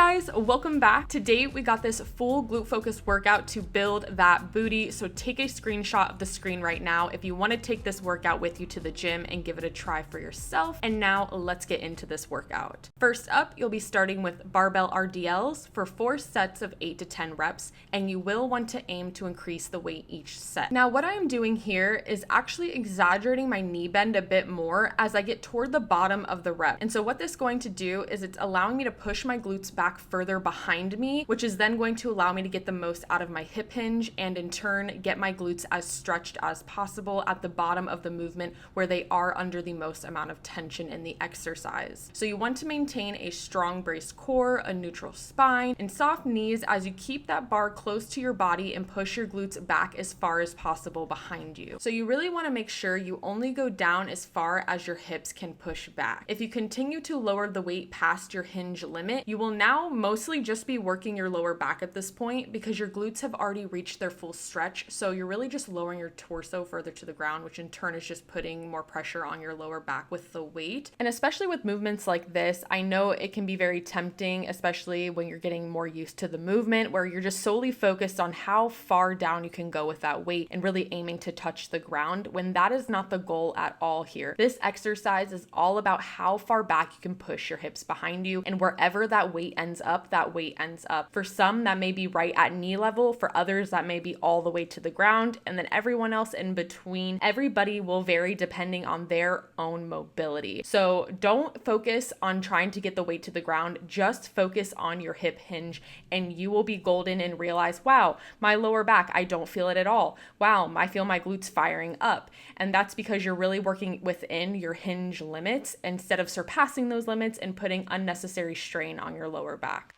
guys, welcome back. Today we got this full glute focused workout to build that booty. So take a screenshot of the screen right now if you want to take this workout with you to the gym and give it a try for yourself. And now let's get into this workout. First up, you'll be starting with barbell RDLs for 4 sets of 8 to 10 reps, and you will want to aim to increase the weight each set. Now what I am doing here is actually exaggerating my knee bend a bit more as I get toward the bottom of the rep. And so what this is going to do is it's allowing me to push my glutes back further behind me, which is then going to allow me to get the most out of my hip hinge and in turn get my glutes as stretched as possible at the bottom of the movement where they are under the most amount of tension in the exercise. So you want to maintain a strong braced core, a neutral spine, and soft knees as you keep that bar close to your body and push your glutes back as far as possible behind you. So you really want to make sure you only go down as far as your hips can push back. If you continue to lower the weight past your hinge limit, you will now mostly just be working your lower back at this point because your glutes have already reached their full stretch. So you're really just lowering your torso further to the ground, which in turn is just putting more pressure on your lower back with the weight. And especially with movements like this, I know it can be very tempting, especially when you're getting more used to the movement where you're just solely focused on how far down you can go with that weight and really aiming to touch the ground, when that is not the goal at all here. This exercise is all about how far back you can push your hips behind you, and wherever that weight ends up, that weight ends up. For some, that may be right at knee level. For others, that may be all the way to the ground, and then everyone else in between. Everybody will vary depending on their own mobility. So don't focus on trying to get the weight to the ground. Just focus on your hip hinge and you will be golden and realize, wow, my lower back, I don't feel it at all. Wow, I feel my glutes firing up. And that's because you're really working within your hinge limits instead of surpassing those limits and putting unnecessary strain on your lower back.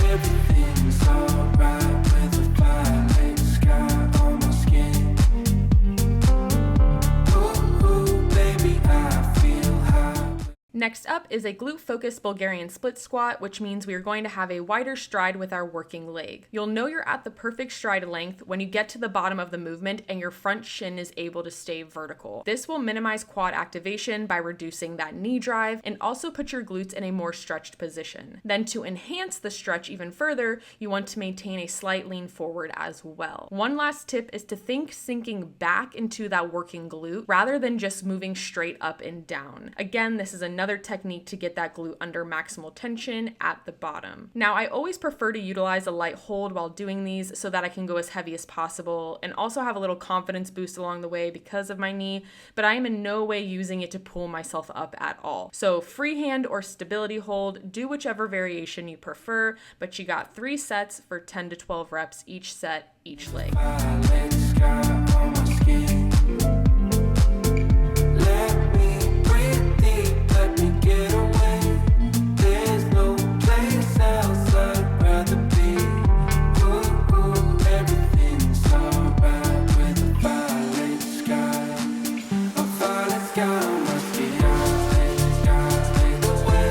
Everything's alright with a violet sky on my skin. Baby, I feel high. Next up is a glute-focused Bulgarian split squat, which means we are going to have a wider stride with our working leg. You'll know you're at the perfect stride length when you get to the bottom of the movement and your front shin is able to stay vertical. This will minimize quad activation by reducing that knee drive and also put your glutes in a more stretched position. Then to enhance the stretch even further, you want to maintain a slight lean forward as well. One last tip is to think sinking back into that working glute rather than just moving straight up and down. Again, this is another technique to get that glute under maximal tension at the bottom. Now, I always prefer to utilize a light hold while doing these so that I can go as heavy as possible and also have a little confidence boost along the way because of my knee, but I am in no way using it to pull myself up at all. So freehand or stability hold, do whichever variation you prefer, but you got 3 sets for 10 to 12 reps each set, each leg. Violet sky on my skin. Let me breathe deep, let me get away. There's no place else I'd rather be. Everything's alright with a violet sky. A violet sky on my skin. God made the way.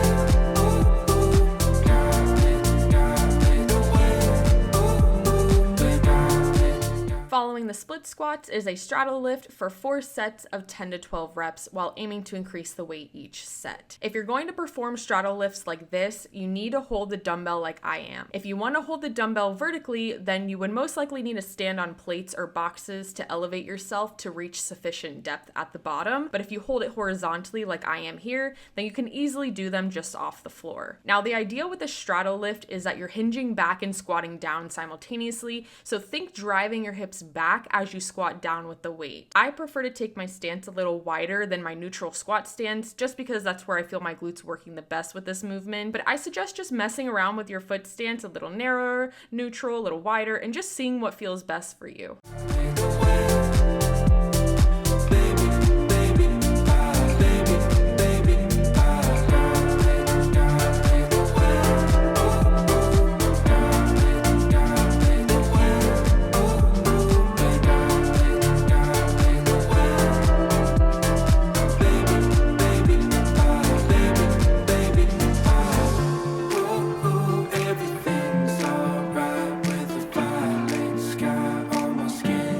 God made the way. God made. Following the split squats is a straddle lift for 4 sets of 10 to 12 reps while aiming to increase the weight each set. If you're going to perform straddle lifts like this, you need to hold the dumbbell like I am. If you want to hold the dumbbell vertically, then you would most likely need to stand on plates or boxes to elevate yourself to reach sufficient depth at the bottom. But if you hold it horizontally like I am here, then you can easily do them just off the floor. Now, the idea with the straddle lift is that you're hinging back and squatting down simultaneously. So think driving your hips back as you squat down with the weight. I prefer to take my stance a little wider than my neutral squat stance just because that's where I feel my glutes working the best with this movement, but I suggest just messing around with your foot stance a little narrower, neutral, a little wider, and just seeing what feels best for you. Everything's alright with a violet sky on my skin.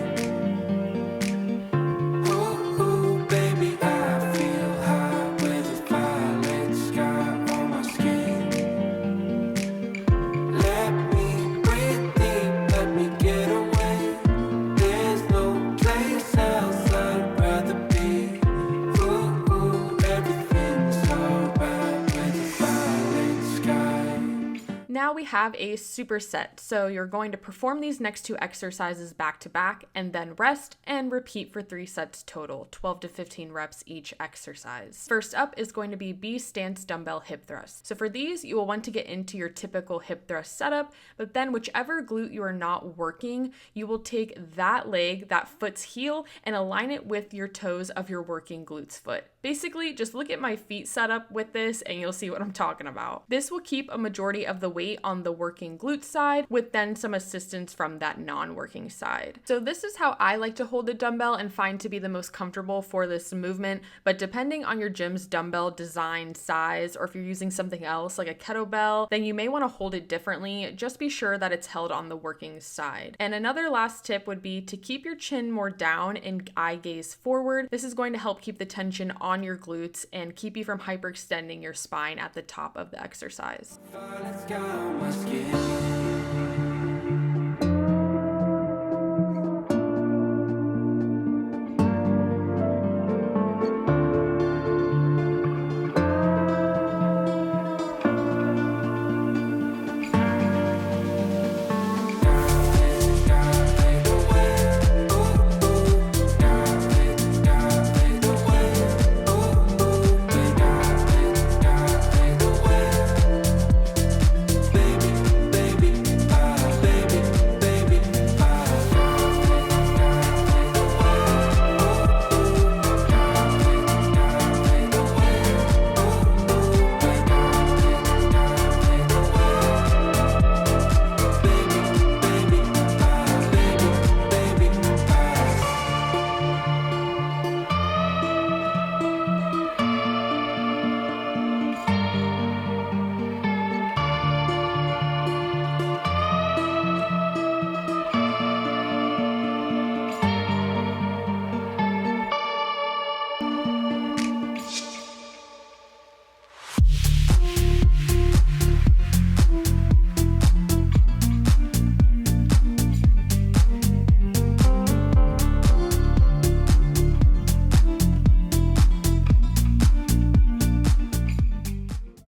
Now we have a superset. So you're going to perform these next 2 exercises back to back and then rest and repeat for 3 sets total, 12 to 15 reps each exercise. First up is going to be B stance dumbbell hip thrust. So for these, you will want to get into your typical hip thrust setup, but then whichever glute you are not working, you will take that leg, that foot's heel, and align it with your toes of your working glute's foot. Basically, just look at my feet setup with this and you'll see what I'm talking about. This will keep a majority of the weight on the working glute side with then some assistance from that non-working side. So this is how I like to hold the dumbbell and find to be the most comfortable for this movement, but depending on your gym's dumbbell design, size, or if you're using something else like a kettlebell, then you may want to hold it differently. Just be sure that it's held on the working side. And another last tip would be to keep your chin more down and eye gaze forward. This is going to help keep the tension on your glutes and keep you from hyperextending your spine at the top of the exercise.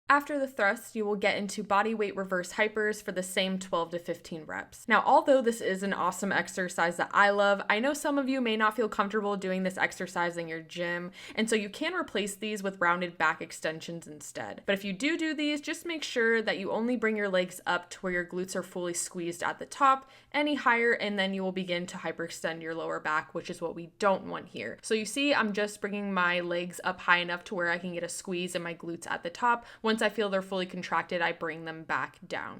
After the thrust, you will get into body weight reverse hypers for the same 12 to 15 reps. Now, although this is an awesome exercise that I love, I know some of you may not feel comfortable doing this exercise in your gym, and so you can replace these with rounded back extensions instead. But if you do these, just make sure that you only bring your legs up to where your glutes are fully squeezed at the top. Any higher, and then you will begin to hyperextend your lower back, which is what we don't want here. So you see, I'm just bringing my legs up high enough to where I can get a squeeze in my glutes at the top. Once I feel they're fully contracted, I bring them back down.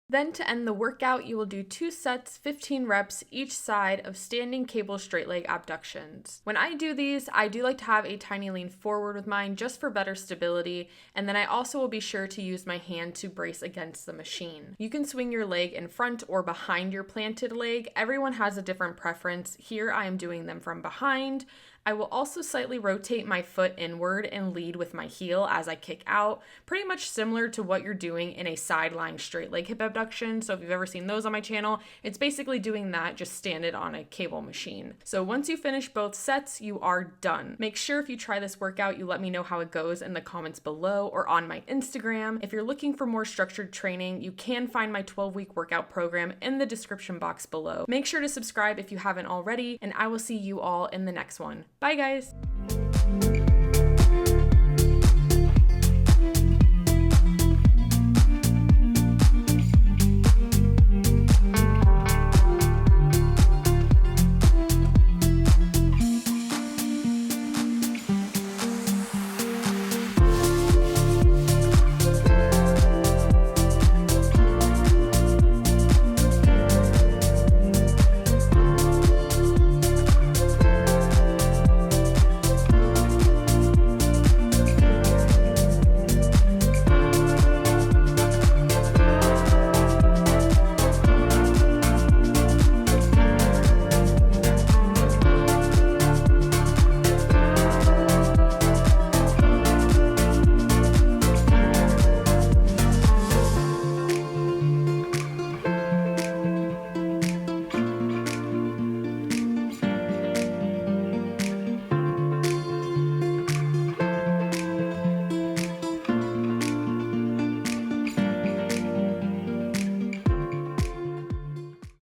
Then to end the workout, you will do 2 sets, 15 reps each side of standing cable straight leg abductions. When I do these, I do like to have a tiny lean forward with mine just for better stability, and then I also will be sure to use my hand to brace against the machine. You can swing your leg in front or behind your planted leg. Everyone has a different preference. Here I am doing them from behind. I will also slightly rotate my foot inward and lead with my heel as I kick out, pretty much similar to what you're doing in a side lying straight leg hip abduction. So if you've ever seen those on my channel, it's basically doing that, just standing on a cable machine. So once you finish both sets, you are done. Make sure if you try this workout, you let me know how it goes in the comments below or on my Instagram. If you're looking for more structured training, you can find my 12-week workout program in the description box below. Make sure to subscribe if you haven't already, and I will see you all in the next one. Bye guys!